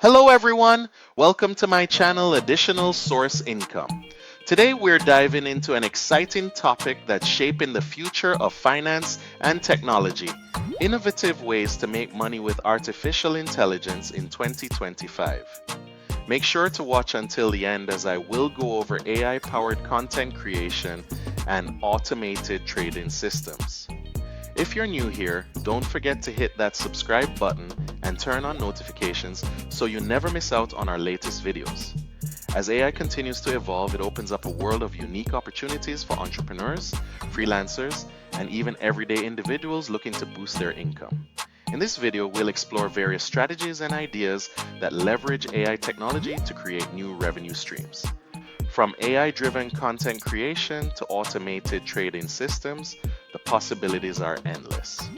Hello everyone, welcome to my channel Additional Source Income. Today we're diving into an exciting topic that's shaping the future of finance and technology, innovative ways to make money with artificial intelligence in 2025. Make sure to watch until the end as I will go over AI-powered content creation and automated trading systems. If you're new here, don't forget to hit that subscribe button and turn on notifications so you never miss out on our latest videos. As AI continues to evolve, it opens up a world of unique opportunities for entrepreneurs, freelancers, and even everyday individuals looking to boost their income. In this video, we'll explore various strategies and ideas that leverage AI technology to create new revenue streams. From AI-driven content creation to automated trading systems, the possibilities are endless.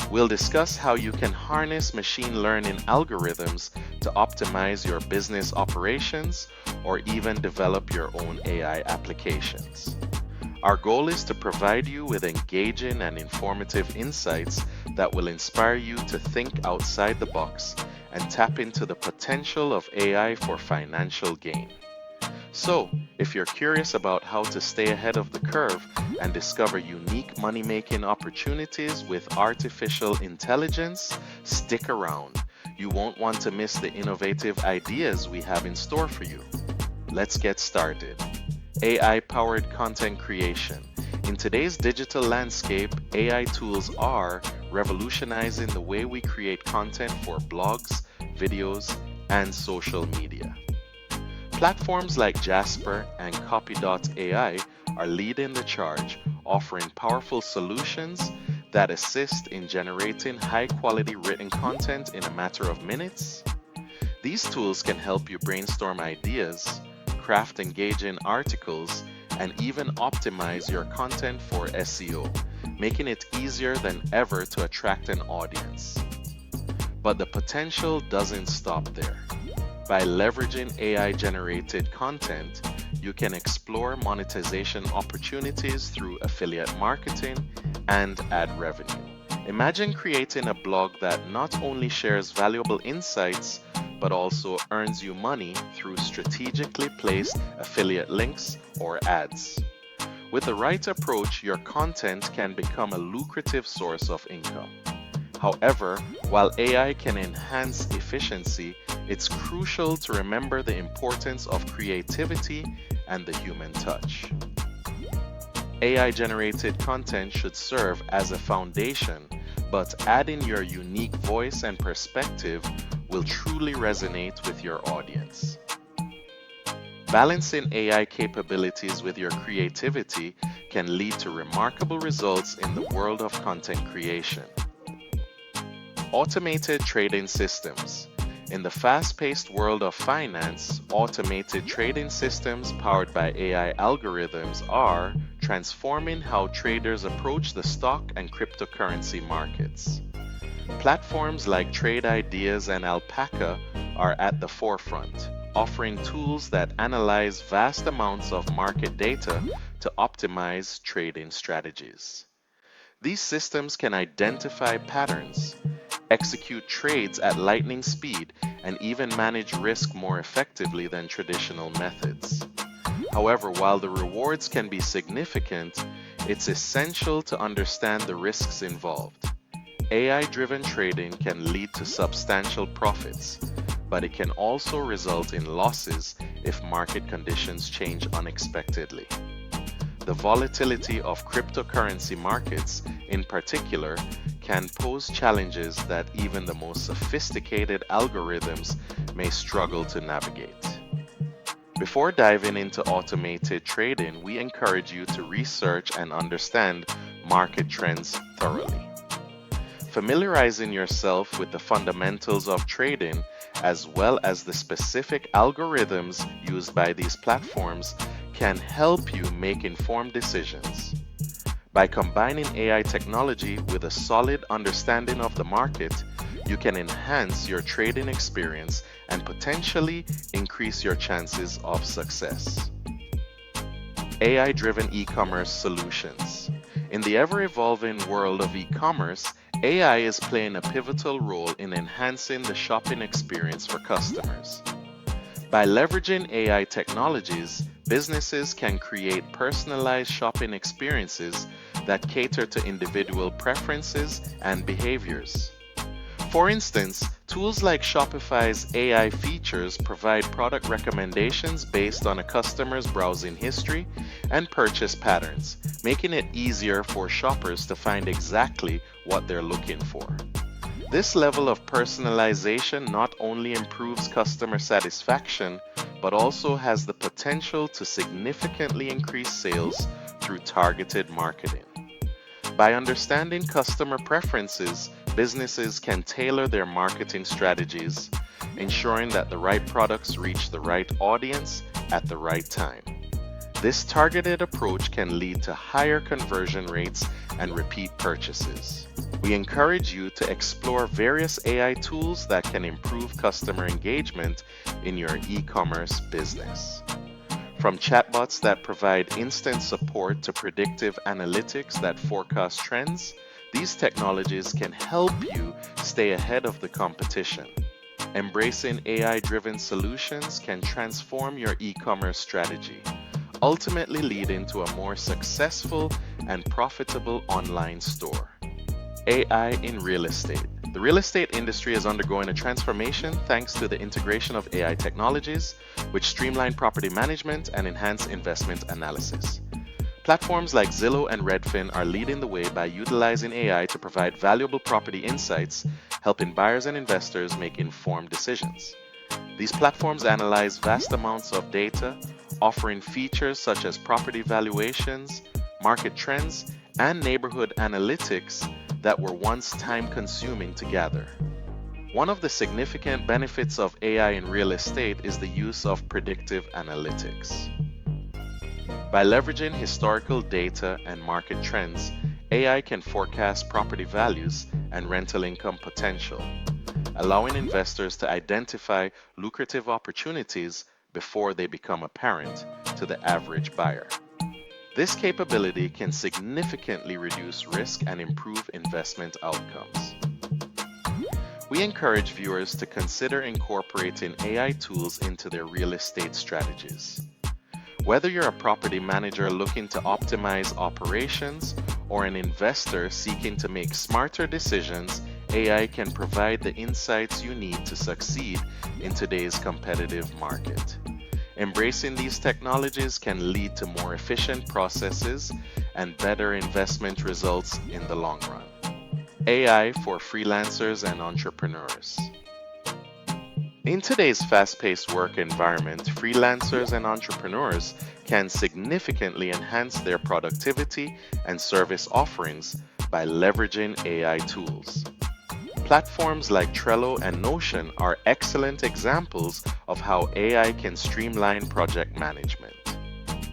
We'll discuss how you can harness machine learning algorithms to optimize your business operations or even develop your own AI applications. Our goal is to provide you with engaging and informative insights that will inspire you to think outside the box and tap into the potential of AI for financial gain. So, if you're curious about how to stay ahead of the curve and discover unique money-making opportunities with artificial intelligence, stick around. You won't want to miss the innovative ideas we have in store for you. Let's get started. AI-powered content creation. In today's digital landscape, AI tools are revolutionizing the way we create content for blogs, videos, and social media. Platforms like Jasper and Copy.ai are leading the charge, offering powerful solutions that assist in generating high-quality written content in a matter of minutes. These tools can help you brainstorm ideas, craft engaging articles, and even optimize your content for SEO, making it easier than ever to attract an audience. But the potential doesn't stop there. By leveraging AI-generated content, you can explore monetization opportunities through affiliate marketing and ad revenue. Imagine creating a blog that not only shares valuable insights, but also earns you money through strategically placed affiliate links or ads. With the right approach, your content can become a lucrative source of income. However, while AI can enhance efficiency, it's crucial to remember the importance of creativity and the human touch. AI-generated content should serve as a foundation, but adding your unique voice and perspective will truly resonate with your audience. Balancing AI capabilities with your creativity can lead to remarkable results in the world of content creation. Automated trading systems. In the fast-paced world of finance, automated trading systems powered by AI algorithms are transforming how traders approach the stock and cryptocurrency markets. Platforms like Trade Ideas and Alpaca are at the forefront, offering tools that analyze vast amounts of market data to optimize trading strategies. These systems can identify patterns, execute trades at lightning speed, and even manage risk more effectively than traditional methods. However, while the rewards can be significant, it's essential to understand the risks involved. AI-driven trading can lead to substantial profits, but it can also result in losses if market conditions change unexpectedly. The volatility of cryptocurrency markets, in particular, can pose challenges that even the most sophisticated algorithms may struggle to navigate. Before diving into automated trading, we encourage you to research and understand market trends thoroughly. Familiarizing yourself with the fundamentals of trading, as well as the specific algorithms used by these platforms, can help you make informed decisions. By combining AI technology with a solid understanding of the market, you can enhance your trading experience and potentially increase your chances of success. AI-driven e-commerce solutions. In the ever-evolving world of e-commerce, AI is playing a pivotal role in enhancing the shopping experience for customers. By leveraging AI technologies, businesses can create personalized shopping experiences that cater to individual preferences and behaviors. For instance, tools like Shopify's AI features provide product recommendations based on a customer's browsing history and purchase patterns, making it easier for shoppers to find exactly what they're looking for. This level of personalization not only improves customer satisfaction, but also has the potential to significantly increase sales through targeted marketing. By understanding customer preferences, businesses can tailor their marketing strategies, ensuring that the right products reach the right audience at the right time. This targeted approach can lead to higher conversion rates and repeat purchases. We encourage you to explore various AI tools that can improve customer engagement in your e-commerce business. From chatbots that provide instant support to predictive analytics that forecast trends, these technologies can help you stay ahead of the competition. Embracing AI-driven solutions can transform your e-commerce strategy, ultimately leading to a more successful and profitable online store. AI in real estate. The real estate industry is undergoing a transformation thanks to the integration of AI technologies, which streamline property management and enhance investment analysis. Platforms like Zillow and Redfin are leading the way by utilizing AI to provide valuable property insights, helping buyers and investors make informed decisions. These platforms analyze vast amounts of data, offering features such as property valuations, market trends, and neighborhood analytics that were once time-consuming to gather. One of the significant benefits of AI in real estate is the use of predictive analytics. By leveraging historical data and market trends, AI can forecast property values and rental income potential, allowing investors to identify lucrative opportunities before they become apparent to the average buyer. This capability can significantly reduce risk and improve investment outcomes. We encourage viewers to consider incorporating AI tools into their real estate strategies. Whether you're a property manager looking to optimize operations or an investor seeking to make smarter decisions, AI can provide the insights you need to succeed in today's competitive market. Embracing these technologies can lead to more efficient processes and better investment results in the long run. AI for freelancers and entrepreneurs. In today's fast-paced work environment, freelancers and entrepreneurs can significantly enhance their productivity and service offerings by leveraging AI tools. Platforms like Trello and Notion are excellent examples of how AI can streamline project management.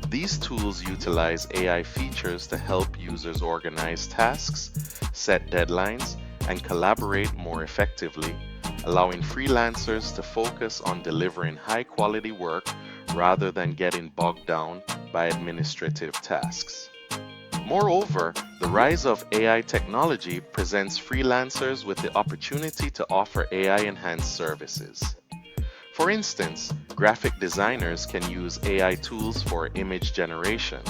These tools utilize AI features to help users organize tasks, set deadlines, and collaborate more effectively, allowing freelancers to focus on delivering high-quality work rather than getting bogged down by administrative tasks. Moreover, the rise of AI technology presents freelancers with the opportunity to offer AI-enhanced services. For instance, graphic designers can use AI tools for image generation,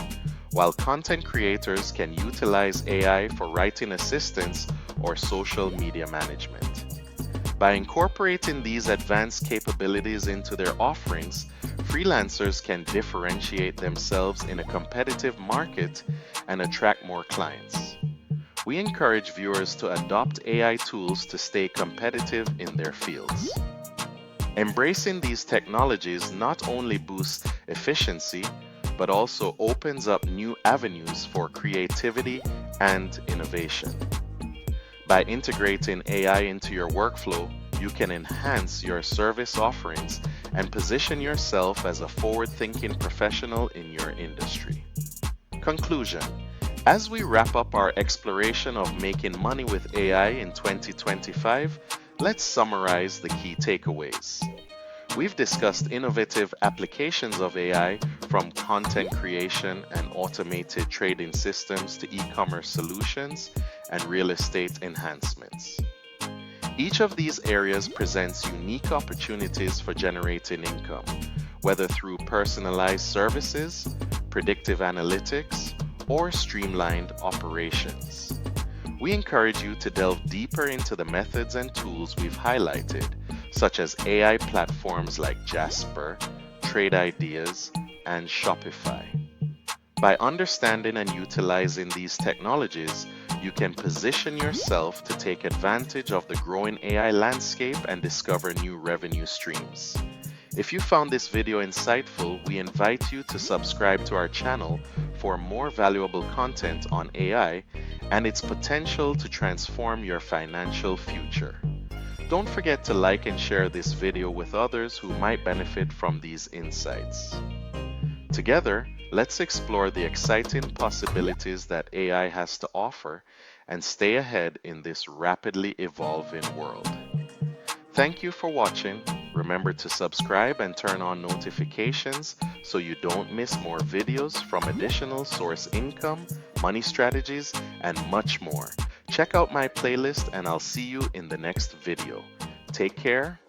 while content creators can utilize AI for writing assistance or social media management. By incorporating these advanced capabilities into their offerings, freelancers can differentiate themselves in a competitive market and attract more clients. We encourage viewers to adopt AI tools to stay competitive in their fields. Embracing these technologies not only boosts efficiency, but also opens up new avenues for creativity and innovation. By integrating AI into your workflow, you can enhance your service offerings and position yourself as a forward-thinking professional in your industry. Conclusion. As we wrap up our exploration of making money with AI in 2025, let's summarize the key takeaways. We've discussed innovative applications of AI from content creation and automated trading systems to e-commerce solutions and real estate enhancements. Each of these areas presents unique opportunities for generating income, whether through personalized services, predictive analytics, or streamlined operations. We encourage you to delve deeper into the methods and tools we've highlighted, such as AI platforms like Jasper, Trade Ideas, and Shopify. By understanding and utilizing these technologies, you can position yourself to take advantage of the growing AI landscape and discover new revenue streams. If you found this video insightful, we invite you to subscribe to our channel for more valuable content on AI and its potential to transform your financial future. Don't forget to like and share this video with others who might benefit from these insights. Together, let's explore the exciting possibilities that AI has to offer and stay ahead in this rapidly evolving world. Thank you for watching. Remember to subscribe and turn on notifications so you don't miss more videos from additional source income, money strategies, and much more. Check out my playlist and I'll see you in the next video. Take care.